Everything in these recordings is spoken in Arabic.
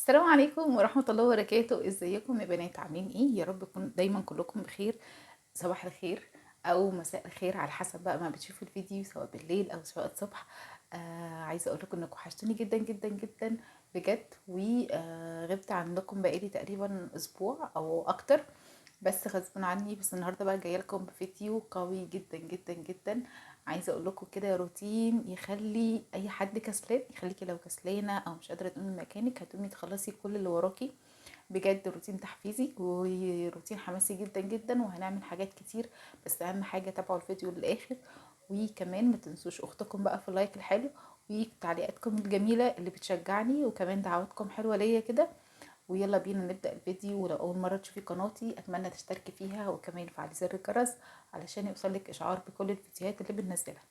السلام عليكم ورحمة الله وبركاته. ازيكم يا بنات؟ عاملين ايه؟ يا رب تكون دايما كلكم بخير. صباح الخير او مساء الخير على حسب بقى ما بتشوفوا الفيديو، سواء بالليل او سواء الصبح. عايزه اقول لكم انكم وحشتوني جدا جدا جدا بجد، وغبت عنكم بقالي تقريبا اسبوع او اكتر، بس غصب عني. بس النهارده بقى جايه لكم بفيديو قوي جدا جدا جدا. عايزه اقول لكم كده روتين يخلي اي حد كسلان، يخليكي لو كسلانه او مش قادره تقومي من مكانك هتقومي تخلصي كل اللي وراكي. بجد روتين تحفيزي وروتين حماسي جدا جدا، وهنعمل حاجات كتير. بس اهم حاجه تابعوا الفيديو للاخر، وكمان ما تنسوش اختكم بقى في اللايك الحلو وتعليقاتكم الجميله اللي بتشجعني، وكمان دعواتكم حلوه ليا كده. ويلا بينا نبدأ الفيديو. ولو أول مرة تشوفي قناتي أتمنى تشتركي فيها، وكمان فعلي زر الجرس علشان يوصلك إشعار بكل الفيديوهات اللي بننزلها.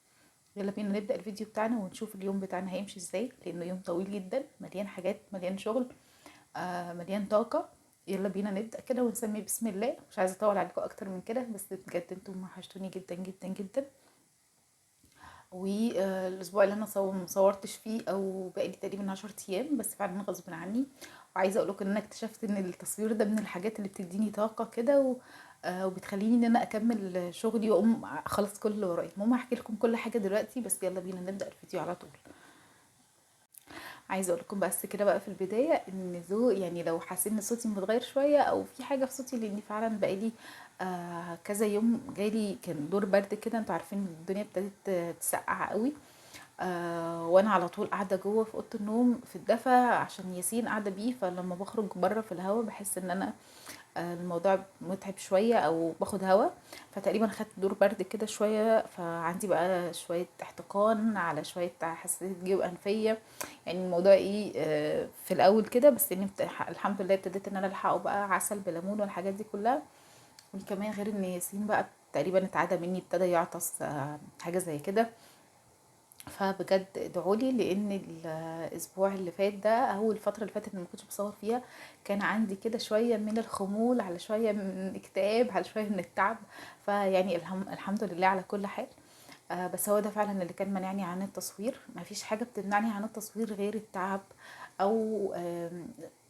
يلا بينا نبدأ الفيديو بتاعنا ونشوف اليوم بتاعنا هيمشي ازاي، لأنه يوم طويل جدا مليان حاجات، مليان شغل، مليان طاقة. يلا بينا نبدأ كده ونسمي بسم الله. مش عايزة أطول عليكم أكتر من كده، بس بجد انتم وحشتوني جدا جدا جدا. والاسبوع اللي انا مصورتش فيه او بقالي تقريبا 10 ايام، بس فعلا غصب عني. وعايزه اقول لكم ان انا اكتشفت ان التصوير ده من الحاجات اللي بتديني طاقه كده وبتخليني ان انا اكمل شغلي واقوم اخلص كل اللي ورايا. المهم هحكي لكم كل حاجه دلوقتي، بس يلا بينا نبدا الفيديو على طول. عايزه اقول لكم بس كده بقى في البدايه ان يعني لو حاسين ان صوتي متغير شويه او في حاجه في صوتي، لاني فعلا بقالي كذا يوم جالي كان دور برد كده. انتوا عارفين الدنيا ابتدت تسقع قوي. وانا على طول قاعده جوه في اوضه النوم في الدفا عشان ياسين قاعده بيه، فلما بخرج بره في الهوا بحس ان انا الموضوع متعب شويه او باخد هوا. فتقريبا خدت دور برد كده شويه، فعندي بقى شويه احتقان على شويه حساسيه جيوب انفيه. يعني الموضوع ايه في الاول كده، بس اني الحمد لله ابتديت ان انا الحقه بقى عسل بليمون والحاجات دي كلها. وكمان غير ان ياسين بقى تقريبا اتعدى مني، ابتدى يعطس حاجه زي كده. فبجد ادعولي، لان الاسبوع اللي فات ده او الفتره اللي فاتت اللي ما كنتش بصور فيها كان عندي كده شويه من الخمول، على شويه من اكتئاب، على شويه من التعب. فيعني الحمد لله على كل حال. بس هو ده فعلا اللي كان مانعني عن التصوير. ما فيش حاجه بتمنعني عن التصوير غير التعب، او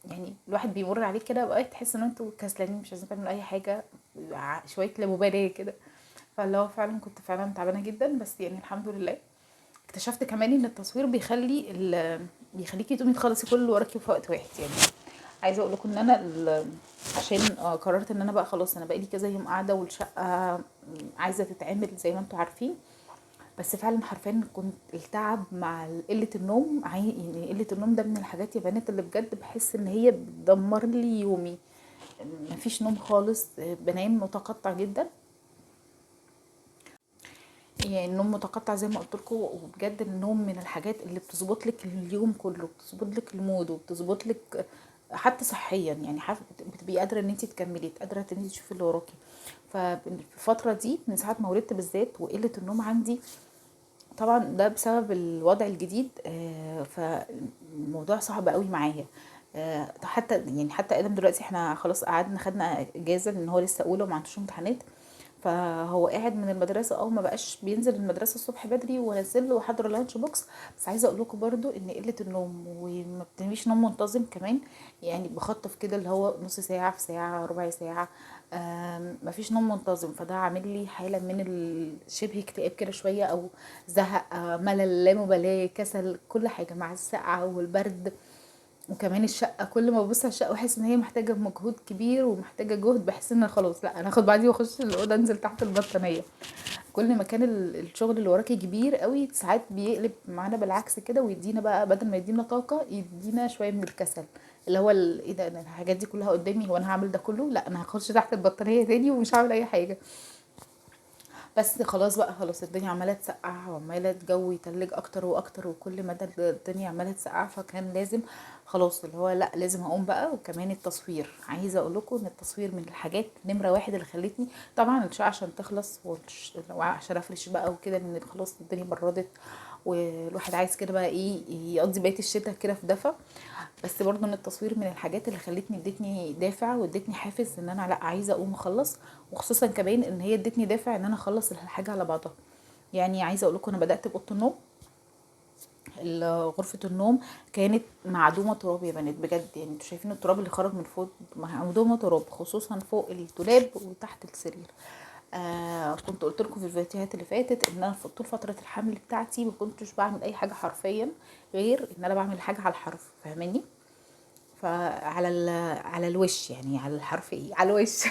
يعني الواحد بيمر عليه كده اوقات تحس ان انتوا كسلانين مش عايزين تعملوا اي حاجه، شويه لا مبالاه كده. فاللي هو فعلا كنت فعلا تعبانه جدا، بس يعني الحمد لله. اكتشفت كمان ان التصوير بيخليكي تقومي تخلصي كل اللي وراكي في وقت واحد يعني. عايزه اقول لكم ان انا عشان قررت ان انا بقى خلاص، انا بقالي كذا يوم قاعده والشقه عايزه تتعمل زي ما انتوا عارفين. بس فعلا حرفيا كنت التعب مع قله النوم، يعني قله النوم ده من الحاجات يا بنات اللي بجد بحس ان هي بتدمر لي يومي. مفيش نوم خالص، بنام متقطع جدا. يعني النوم متقطع زي ما قلت لكم. وبجد النوم من الحاجات اللي بتظبط لك اليوم كله، بتظبط لك المود، وبتظبط لك حتى صحيا. يعني بتبقي قادره ان انت تكملي، قادره ان انت تشوفي اللي وراكي. ففي الفتره دي من ساعه ما ولدت بالذات وقله النوم عندي، طبعا ده بسبب الوضع الجديد. فالموضوع صعب قوي معايا. حتى يعني حتى ادم دلوقتي احنا خلاص قعدنا خدنا اجازه لان هو لسه اولى وما عندوش امتحانات. فهو قاعد من المدرسه ما بقاش بينزل المدرسه الصبح بدري، وانزل له واحضر اللانش بوكس. بس عايزه اقول لكم برضو ان قله النوم وما بتناميش نوم منتظم كمان. يعني بخطف كده اللي هو نص ساعه في ساعه ربع ساعه. مفيش نوم منتظم، فده عامل لي حاله من شبه اكتئاب كده شويه، او زهق، ملل، لا مبالاه، كسل، كل حاجه مع السقعه والبرد. وكمان الشقه كل ما ببص على الشقه واحس ان هي محتاجه مجهود كبير ومحتاجه جهد، بحس ان خلاص لا انا هاخد بعدي واخش الاوضه انزل تحت البطانيه. كل ما كان الشغل اللي وراكي كبير قوي ساعات بيقلب معانا بالعكس كده، ويدينا بقى بدل ما يدينا طاقه يدينا شويه من الكسل. اللي هو ايه ده، أنا الحاجات دي كلها قدامي، هو انا هعمل ده كله؟ لا انا هخش تحت البطانيه تاني ومش هعمل اي حاجه. بس خلاص بقى، خلاص الدنيا عماله تسقع وعماله الجو يتلج اكتر واكتر، وكل مدى الدنيا عماله تسقع. فكان لازم خلاص اللي هو لا لازم اقوم بقى. وكمان التصوير، عايزه اقول لكم ان التصوير من الحاجات نمره واحد اللي خلتني. طبعا الشقه عشان تخلص وعشان افرش بقى وكده، لان خلاص الدنيا بردت والواحد عايز كده بقى ايه يقضي بقيه الشتاء كده في دفا. بس برضه ان التصوير من الحاجات اللي خلتني، ادتني دافع وادتني حافز ان انا لا عايزه اقوم اخلص. وخصوصا كمان ان هي ادتني دافع ان انا اخلص الحاجه على بعضها. يعني عايزه اقول لكم انا بدات باوضه النوم. غرفة النوم كانت معدومة تراب يا بنات بجد. يعني انتوا شايفين التراب اللي خرج من فوق، معدومة تراب، خصوصا فوق الدولاب وتحت السرير. كنت قلت لكم في الفيديوهات اللي فاتت ان انا طول فترة الحمل بتاعتي ما كنتش بعمل اي حاجة حرفيا غير ان انا بعمل حاجة على الحرف، فاهماني؟ فعلى على الوش، يعني على الحرف ايه، على الوش.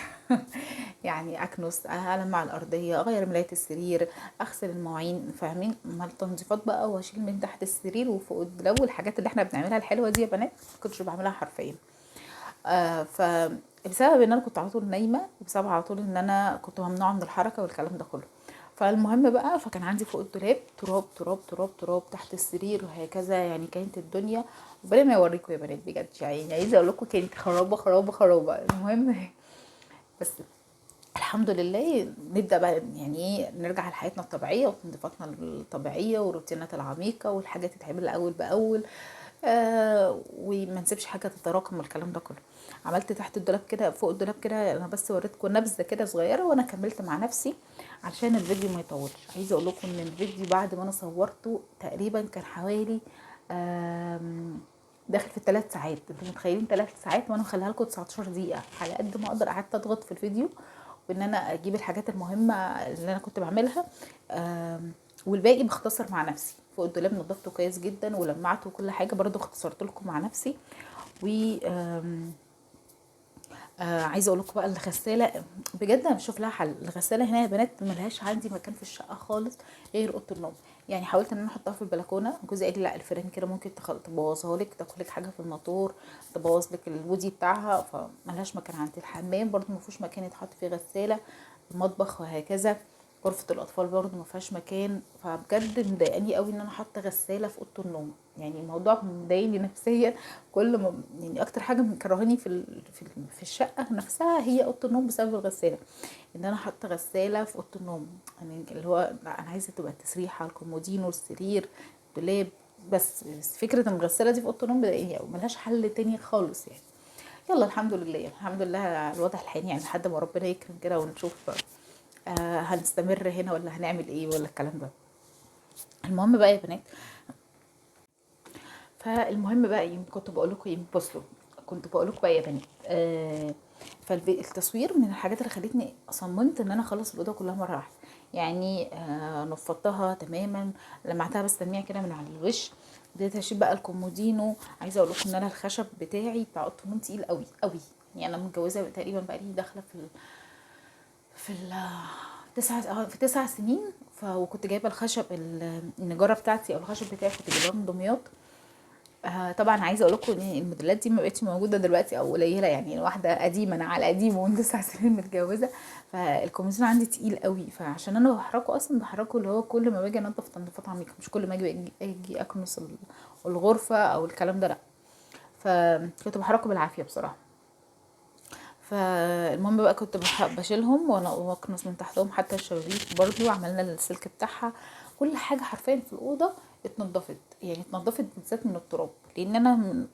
يعني اكنس، المع الارضيه، اغير ملايه السرير، اغسل المواعين، فاهمين؟ مع التنظيفات بقى، واشيل من تحت السرير وفوق الدولاب والحاجات اللي احنا بنعملها الحلوه دي يا بنات ما كنتش بعملها حرفيا. ف بسبب ان انا كنت على طول نايمه، وبسبب على طول ان انا كنت ممنوعه من الحركه والكلام ده كله. فالمهم بقى، فكان عندي فوق الدولاب تراب تراب تراب تراب، تحت السرير وهكذا. يعني كانت الدنيا، ربنا ما يوريكم يا بنات بجد. يعني عايزه اقول لكم كانت خرابه خرابه خرابه. المهم بس الحمد لله نبدا بقى يعني ايه، نرجع لحياتنا الطبيعيه وتنظيفاتنا الطبيعيه والروتينات العميقه والحاجات تتعمل اول باول. وما نسيبش حاجه تتراكم والكلام ده كله. عملت تحت الدولاب كده، فوق الدولاب كده، انا بس وريتكم نبذه كده صغيره وانا كملت مع نفسي علشان الفيديو ما يطولش. عايزه اقول لكم ان الفيديو بعد ما انا صورته تقريبا كان حوالي داخل في ال3 ساعات. انتوا متخيلين 3 ساعات وانا مخليها لكم 19 دقيقه؟ على قد ما اقدر قعدت اضغط في الفيديو وان انا اجيب الحاجات المهمه اللي انا كنت بعملها. والباقي بختصر مع نفسي. فوق الدولاب نضفته كويس جدا ولمعته وكل حاجه، برضو اختصرت لكم مع نفسي. و عايزه اقول لكم بقى الغساله، بجد انا بشوف لها حل. الغساله هنا يا بنات ملهاش عندي مكان في الشقه خالص غير اوضه النوم. يعني حاولت ان انا احطها في البلكونه، جوزي قال لي لا، الفيران كده ممكن تبوظها لك، تاكل لك حاجه في الموتور، تبوظ لك البودي بتاعها، فملهاش مكان عندي. الحمام برضو ما فيهوش مكان يتحط فيه غساله، المطبخ وهكذا. غرفه الاطفال برضو ما فيهاش مكان. فبجد مضايقاني قوي ان انا احط غساله في اوضه النوم. يعني الموضوع مضايقني نفسيا. كل ما يعني اكتر حاجه مكرهاني في الشقه نفسها هي اوضه النوم بسبب الغساله. ان انا حاطه غساله في اوضه النوم، يعني اللي هو لا، انا عايزه تبقى التسريحه، الكومودينو، السرير، الدولاب. بس فكره ان الغساله دي في اوضه النوم بتضايقني قوي، ملهاش حل تاني خالص يعني. يلا الحمد لله، الحمد لله على الوضع الحالي، يعني لحد ما ربنا يكرم كده ونشوف هنستمر هنا ولا هنعمل ايه ولا الكلام ده. المهم بقى يا بنات، فالمهم بقى كنت بقول لكم بصوا، كنت بقول لكم بقى يا بنات فالتصوير من الحاجات اللي خلتني صممت ان انا اخلص الاوضه كلها مره واحده. يعني نفضتها تماما، لمعتها بس تلميع كده من على الوش. بديت اشيل بقى الكومودينو. عايزه اقول لكم ان انا الخشب بتاعي بتاع اوضه النوم تقيل قوي قوي. يعني انا متجوزه تقريبا بقى لي داخله في ال 9 سنين. وكنت جايبه الخشب النجاره بتاعتي او الخشب بتاعي كنت جايباه من دمياط. طبعا عايزه اقول لكم ان الموديلات دي ما بقتش موجوده دلوقتي او قليله. يعني واحده قديمه، انا على قديم ومن 9 سنين متجوزه. فالكوميسيون عندي تقيل قوي، فعشان انا بحركه اصلا بحركه اللي هو كل ما باجي انضف تنظيفات عميقه، مش كل ما اجي اكنس الغرفه او الكلام ده، لا. فكنت بحركه بالعافيه بصراحه. فالمهم بقى كنت بشيلهم واكنس من تحتهم، حتى الشبابيك برضو عملنا السلك بتاعها. كل حاجه حرفيا في الاوضه اتنضفت، يعني اتنضفت بالذات من التراب. لان انا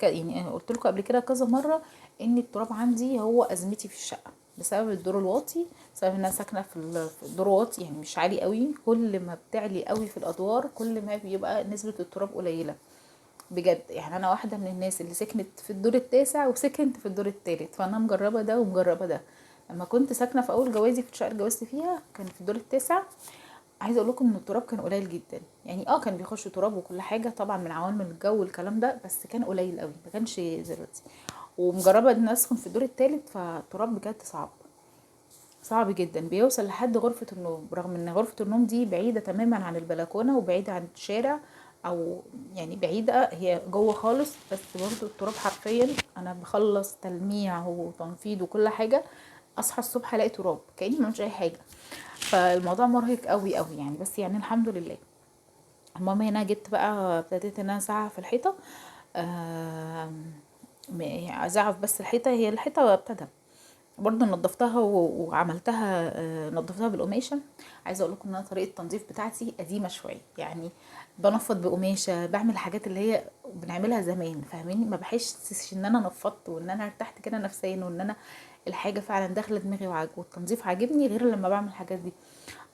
يعني أنا قلت لكم قبل كده كذا مره ان التراب عندي هو ازمتي في الشقه، بسبب الدور الواطي، بسبب ان انا ساكنه في الدور واطي، يعني مش عالي قوي. كل ما بتعلي قوي في الادوار كل ما بيبقى نسبه التراب قليله بجد. يعني انا واحده من الناس اللي سكنت في الدور التاسع وسكنت في الدور الثالث، فانا مجربه ده ومجربه ده. لما كنت ساكنه في اول جوازي في الشقه اللي اتجوزت فيها كان في الدور التاسع. عايزه اقول لكم ان التراب كان قليل جدا. يعني كان بيخش تراب وكل حاجه طبعا من عوامل الجو والكلام ده، بس كان قليل قوي، ما كانش زي دلوقتي. ومجربه ان أنا اسكن في الدور الثالث، فالتراب بجد صعب، صعب جدا، بيوصل لحد غرفة النوم، رغم ان غرفة النوم دي بعيدة تماما عن البلكونة وبعيدة عن الشارع، او يعني بعيدة، هي جوه خالص. بس برضو التراب حرفيا انا بخلص تلميع وتنفيض وكل حاجة، اصحى الصبح الاقي تراب كأني ما عملتش اي حاجة. فالموضوع مرهق قوي قوي يعني، بس يعني الحمد لله. المهم هنا جيت بقى ابتديت ان انا اسعف في الحيطة. ازعف بس الحيطة، هي الحيطة ابتدى برضه نضفتها وعملتها، نضفتها بالقماشه. عايزه اقول لكم ان انا طريقه التنظيف بتاعتي قديمه شويه، يعني بنفض بقماشه، بعمل الحاجات اللي هي بنعملها زمان، فاهميني؟ ما بحسش ان انا نفضت وان انا ارتحت كده نفسيا وان انا الحاجه فعلا داخله دماغي والتنظيف عاجبني، غير لما بعمل الحاجات دي.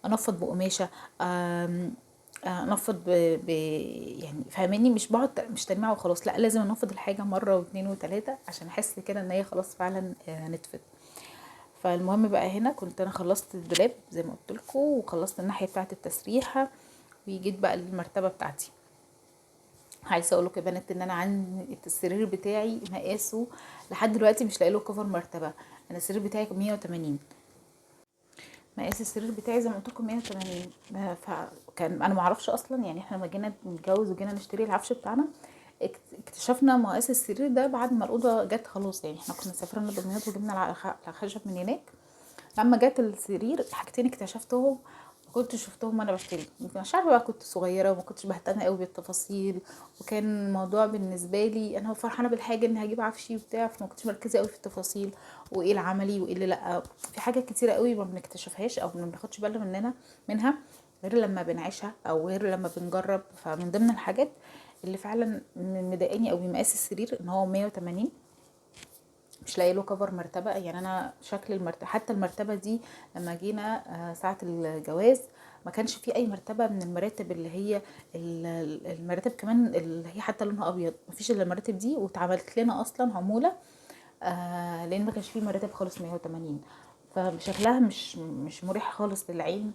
انفض بقماشه، انفض يعني فاهماني، مش بقعد مش تلميع وخلاص، لا لازم انفض الحاجه مره واثنين وثلاثه عشان احس كده ان هي خلاص فعلا نتفت. فالمهم بقى هنا كنت انا خلصت الدولاب زي ما قلت لكم، وخلصت الناحيه بتاعه التسريحه، وجيت بقى للمرتبه بتاعتي. عايزه اقول لكم يا بنات ان انا عندي السرير بتاعي مقاسه لحد دلوقتي مش لاقي له كفر مرتبه. انا السرير بتاعي 180، مقاس السرير بتاعي زي ما قلت لكم 180. فكان انا ما اعرفش اصلا، يعني احنا لما جينا نتجوز وجينا نشتري العفش بتاعنا اكتشفنا مقاس السرير ده بعد ما الاوضه جت خلاص. يعني احنا كنا سافرنا دمياط وجبنا الخشب من هناك، لما جت السرير حاجتين اكتشفتهم ما كنتش شفتهم وانا بشتري. يمكن مش عارفه بقى، كنت صغيره وما كنتش بهتم قوي بالتفاصيل، وكان الموضوع بالنسبه لي انا فرحانه بالحاجه ان هجيب عفشي وبتاع، فما كنتش مركزه قوي في التفاصيل وايه العملي وايه اللي لا. في حاجات كتيره قوي ما بنكتشفهاش او ما بناخدش بالنا منها غير لما بنعيشها او غير لما بنجرب. فمن ضمن الحاجات اللي فعلا مضايقاني قوي مقاس السرير ان هو 180، مش لاقي له كفر مرتبه. يعني انا شكل المرتبه، حتى المرتبه دي لما جينا ساعه الجواز ما كانش في اي مرتبه من المراتب اللي هي المراتب كمان اللي هي حتى لونها ابيض، ما فيش الا المراتب دي، واتعملت لنا اصلا عموله لان ما كانش فيه مراتب خالص 180. فشكلها مش مريح خالص للعين.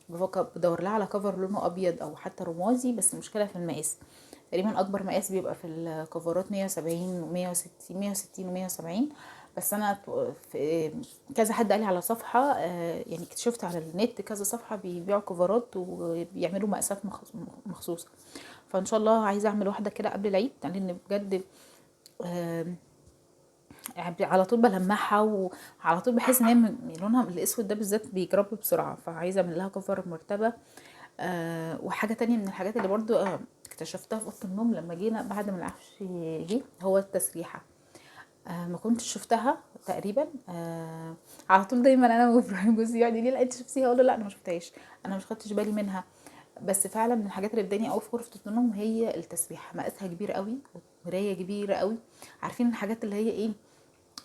بفكر بدور لها على كفر لونه ابيض او حتى رمادي، بس المشكله في المقاس. تقريبا اكبر مقاس بيبقى في الكفرات 170 و160 160 و170. بس انا كذا حد قال لي على صفحه يعني اكتشفت على النت كذا صفحه بيبيعوا كفرات وبيعملوا مقاسات مخصوصه. فان شاء الله عايزه اعمل واحده كده قبل العيد، لان بجد آه، يعني على طول بلمعها وعلى طول بحس ان هي لونها الاسود ده بالذات بيجرب بسرعه، فعايزه اعمل لها كفر مرتبه. وحاجه تانية من الحاجات اللي برضو اكتشفتها في اوضه النوم لما جينا بعد ما العفش جه هو التسريحه. ما كنتش شفتها تقريبا. على طول دايما انا وابراهيم جوزي يقعد يقول لي لا انت شفتيها، اقول له لا انا ما شفتهاش، انا مش خدتش بالي منها. بس فعلا من الحاجات اللي بتضايقني قوي في غرفه النوم هي التسريحه، مقاسها كبير قوي ومرايه كبيره قوي. عارفين الحاجات اللي هي ايه،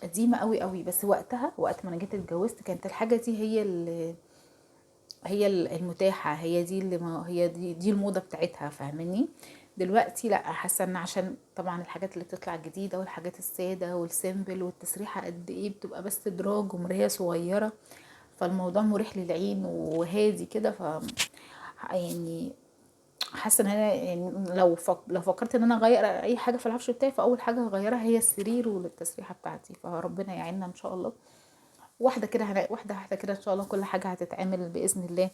قديمه قوي قوي، بس وقتها وقت ما انا جيت اتجوزت كانت الحاجه دي هي المتاحه، هي دي اللي ما هي دي الموضه بتاعتها، فاهمني. دلوقتي لا، حاسه ان عشان طبعا الحاجات اللي بتطلع جديده والحاجات الساده والسيمبل والتسريحه قد ايه بتبقى بس دراج ومرايه صغيره، فالموضوع مريح للعين وهادي كده. يعني حاسه ان انا يعني لو فكرت ان انا اغير اي حاجه في العفش بتاعي، فاول حاجه هغيرها هي السرير والتسريحه بتاعتي. فربنا يعيننا ان شاء الله، واحده كده واحده واحده كده ان شاء الله كل حاجه هتتعمل باذن الله.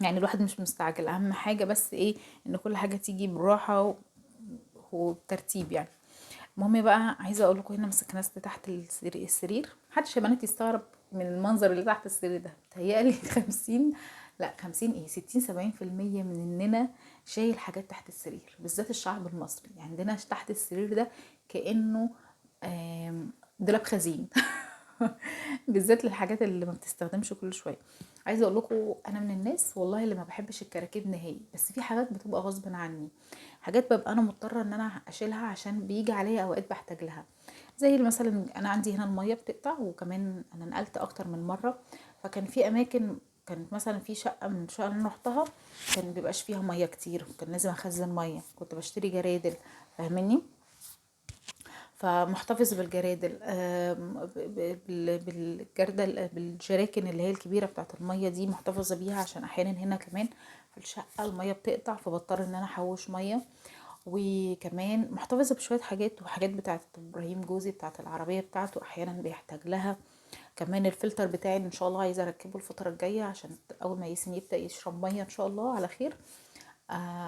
يعني الواحد مش مستعجل، اهم حاجه بس ايه، ان كل حاجه تيجي بالراحه وبترتيب يعني. المهم بقى عايزه اقول لكم هنا مسكت ناس تحت السرير محدش يا بنات يستغرب من المنظر اللي تحت السرير ده. بتهيألي 50، لا 50 ايه، 60 70% مننا شايل حاجات تحت السرير، بالذات الشعب المصري. يعني عندنا تحت السرير ده كأنه دولاب خزين بالذات للحاجات اللي ما بتستخدمش كل شويه. عايزه اقول لكم انا من الناس والله اللي ما بحبش الكراكيب نهائي، بس في حاجات بتبقى غصب عني، حاجات ببقى انا مضطره ان انا اشيلها عشان بيجي عليا اوقات بحتاج لها. زي مثلا انا عندي هنا الميه بتقطع، وكمان انا نقلت اكتر من مره، فكان في اماكن كانت مثلا في شقه من الشقق اللي انا روحتها كان مبيبقاش فيها ميه كتير، وكان لازم اخزن ميه، كنت بشتري جرادل، فاهمني. فمحتفظ بالجرادل بالجردل بالجراكن اللي هي الكبيره بتاعت الميه دي محتفظه بيها، عشان احيانا هنا كمان في الشقه الميه بتقطع فبضطر ان انا احوش ميه. وكمان محتفظه بشويه حاجات، وحاجات بتاعت ابراهيم جوزي بتاعت العربيه بتاعته احيانا بيحتاج لها. كمان الفلتر بتاعي ان شاء الله عايزه اركبه الفتره الجايه عشان اول ما ياسين يبدا يشرب ميه ان شاء الله على خير.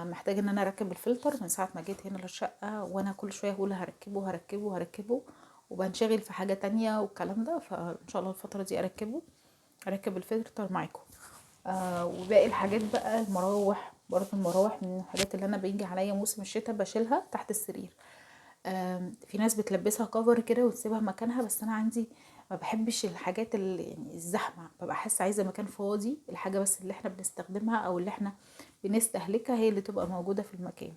محتاجه ان انا اركب الفلتر من ساعه ما جيت هنا للشقه، وانا كل شويه اقول هركبه هركبه هركبه، وبنشغل في حاجه تانية والكلام ده. فان شاء الله الفتره دي اركب الفلتر معاكم. وباقي الحاجات بقى المراوح، برضه المراوح من الحاجات اللي انا بيجي عليا موسم الشتاء بشيلها تحت السرير. في ناس بتلبسها كفر كده وتسيبها مكانها، بس انا عندي ما بحبش الحاجات اللي يعني الزحمه، ببقى حاسه عايزه مكان فاضي، الحاجه بس اللي احنا بنستخدمها او اللي احنا بنستهلكها هي اللي تبقى موجوده في المكان.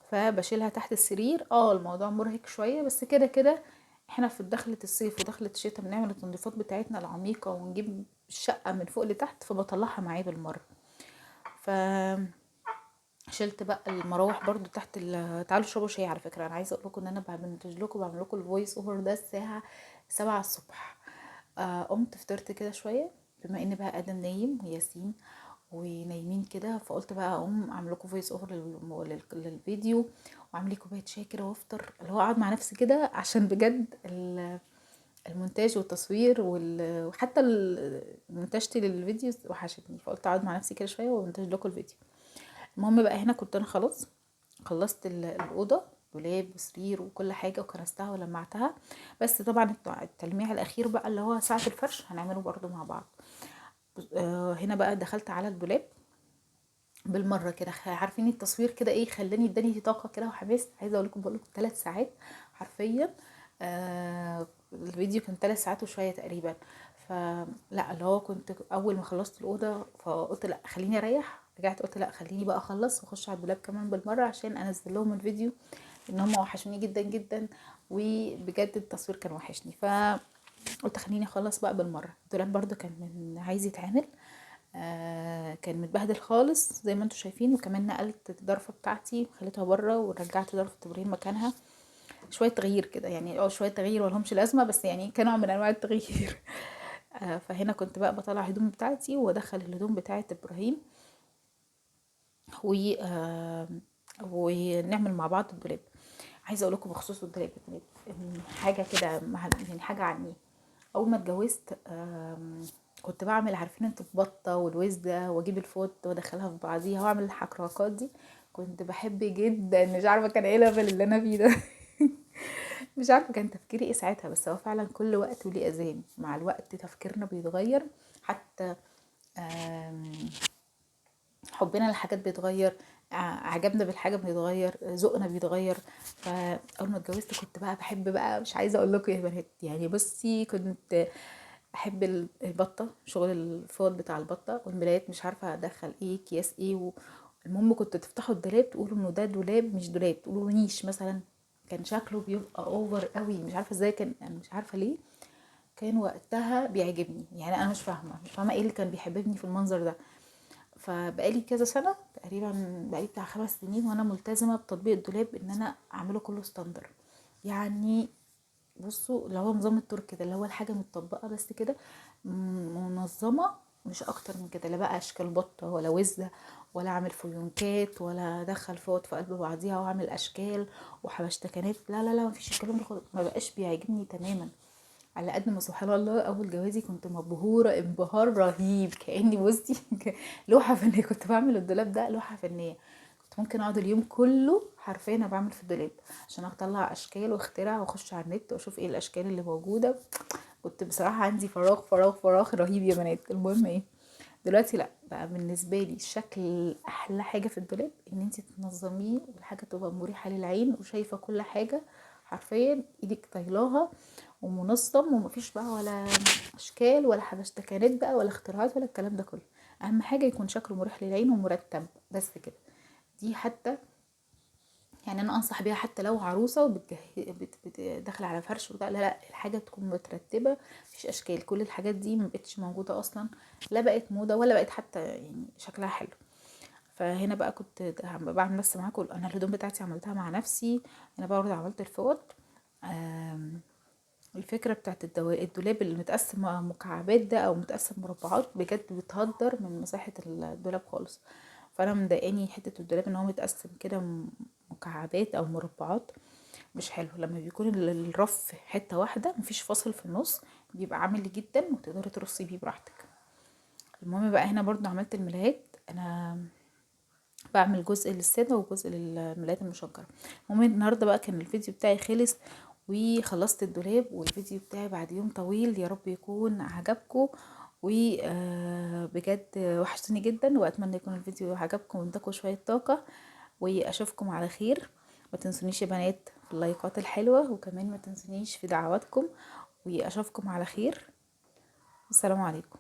فبشيلها تحت السرير. الموضوع مرهق شويه، بس كده كده احنا في دخلة الصيف ودخلة الشتاء بنعمل التنظيفات بتاعتنا العميقه ونجيب الشقه من فوق لتحت، فبطلعها معايا بالمره. ف شلت بقى المراوح برضو تحت تعالوا اشربوا شاي. على فكره انا عايزه اقول لكم ان انا بعمل لكم الفويس اوفر ده الساعه 7 الصبح. قمت فطرت كده شويه، بما ان بقى ادم نايم وياسين ونايمين كده، فقلت بقى اقوم اعمل لكم فويس اوفر للفيديو، واعمل لي كوبايه شاي كده وافطر، اللي هو اقعد مع نفسي كده، عشان بجد المونتاج والتصوير وحتى مونتاجتي للفيديو وحشتني، فقلت اقعد مع نفسي كده شويه ومونتاج لكم الفيديو. المهم بقى هنا كنت انا خلاص خلصت الاوضه، دولاب وسرير وكل حاجه، وكنستها ولمعتها. بس طبعا التلميع الاخير بقى اللي هو ساعه الفرش هنعمله برضو مع بعض. هنا بقى دخلت على الدولاب بالمره كده، عارفين التصوير كده ايه خلاني، اداني طاقه كده وحماس. عايزه اقول لكم، بقول لكم 3 ساعات حرفيا. الفيديو كان 3 ساعات وشويه تقريبا. فلا اللي هو كنت اول ما خلصت الاوضه فقلت لا خليني اريح، رجعت قلت لا خليني بقى اخلص واخش على الدولاب كمان بالمره عشان انزل لهم الفيديو، ان هم وحشوني جدا جدا، وبجد التصوير كان وحشني. فقلت خليني اخلص بقى بالمره. الدولاب برضو كان من عايز يتعمل، كان متبهدل خالص زي ما انتم شايفين، وكمان نقلت الضرفه بتاعتي خليتها بره ورجعت ضرفه التبريد مكانها. شويه تغيير كده يعني، شويه تغيير ولهمش لازمه، بس يعني كنوع من انواع التغيير. فهنا كنت بقى بطلع هدوم بتاعتي وادخل الهدوم بتاعه ابراهيم، و ونعمل مع بعض الدولاب. عايزه اقول لكم بخصوص الدولاب إن حاجه كده يعني حاجه عني. اول ما اتجوزت كنت بعمل، عارفين انتوا البطه والوزه، واجيب الفوط وادخلها في بعضيها واعمل الحكركات دي. كنت بحب جدا، مش عارفه كان ايه الليفل اللي انا فيه ده. مش عارفه كان تفكيري ايه ساعتها، بس هو فعلا كل وقت وليه اذان. مع الوقت تفكيرنا بيتغير، حتى آم، حبنا للحاجات بيتغير، عجبنا بالحاجه بيتغير، ذوقنا بيتغير. فاول ما اتجوزت كنت بقى بحب بقى، مش عايزه اقول لكم يا بنات يعني، بصي كنت احب البطه، شغل الفوط بتاع البطه والملايات، مش عارفه ادخل ايه اكياس ايه المهم كنت تفتحوا الدولاب تقولوا انه ده دولاب مش دولاب، تقولوا نيش مثلا. كان شكله بيبقى اوفر قوي، مش عارفه ازاي، كان انا مش عارفه ليه كان وقتها بيعجبني يعني. انا مش فاهمه ايه اللي كان بيحببني في المنظر ده. فبقالي كذا سنه تقريبا، بقالي بتاع 5 سنين وانا ملتزمه بتطبيق الدولاب، ان انا اعمله كله ستاندر يعني. بصوا اللي هو نظام التركي ده، اللي هو الحاجه متطبقه بس كده، منظمه، مش اكتر من كده. لا بقى اشكال بطه ولا وزه، ولا اعمل فيونكات، ولا ادخل فوط في قلب بعضيها واعمل اشكال وحبشتكنات. لا لا لا، مفيش الكلام ده خالص، ما بقاش بيعجبني تماما. على قد ما سبحان الله اول جوازي كنت مبهوره انبهار رهيب، كاني بصي لوحه فنيه. كنت بعمل الدولاب ده لوحه فنيه، كنت ممكن اقعد اليوم كله حرفيا انا بعمل في الدولاب عشان اطلع اشكال واخترع واخش على النت واشوف ايه الاشكال اللي موجوده. كنت بصراحه عندي فراغ فراغ فراغ رهيب يا بنات. المهم ايه، دلوقتي لا بقى بالنسبه لي الشكل احلى حاجه في الدولاب، ان انت تنظميه والحاجه تبقى مريحه للعين وشايفه كل حاجه حرفيا ايدك طايلاها ومنظم، ومفيش بقى ولا اشكال ولا حبشتكنات بقى ولا اختراعات ولا الكلام ده كله. اهم حاجه يكون شكله مريح للعين ومرتب بس كده. دي حتى يعني انا انصح بيها حتى لو عروسه داخله على فرش وده، لا لا الحاجه تكون مترتبه، مفيش اشكال. كل الحاجات دي مبقتش موجوده اصلا، لا بقت موضه ولا بقت حتى يعني شكلها حلو. فهنا بقى كنت بعمل بس معاكم انا الهدوم بتاعتي عملتها مع نفسي. انا برضه عملت الفوط. الفكرة بتاعت الدولاب اللي متقسم مكعبات ده او متقسم مربعات بجد بتهدر من مساحة الدولاب خالص. فانا مضايقاني حتة الدولاب ان هو متقسم كده مكعبات او مربعات، مش حلو. لما بيكون الرف حتة واحدة مفيش فاصل في النص بيبقى عامل جدا وتقدري ترصي بيه براحتك. المهم بقى هنا برضو عملت الملايات. انا بعمل جزء للسادة وجزء للملايات المشجرة. المهم النهاردة بقى كان الفيديو بتاعي خلص وخلصت الدولاب، والفيديو بتاعي بعد يوم طويل. يا رب يكون عجبكم، وبجد وحشتوني جدا، واتمنى يكون الفيديو عجبكم واداكم شوية طاقة، واشوفكم على خير. ما تنسونيش يا بنات في اللايكات الحلوة، وكمان ما تنسونيش في دعواتكم، واشوفكم على خير. السلام عليكم.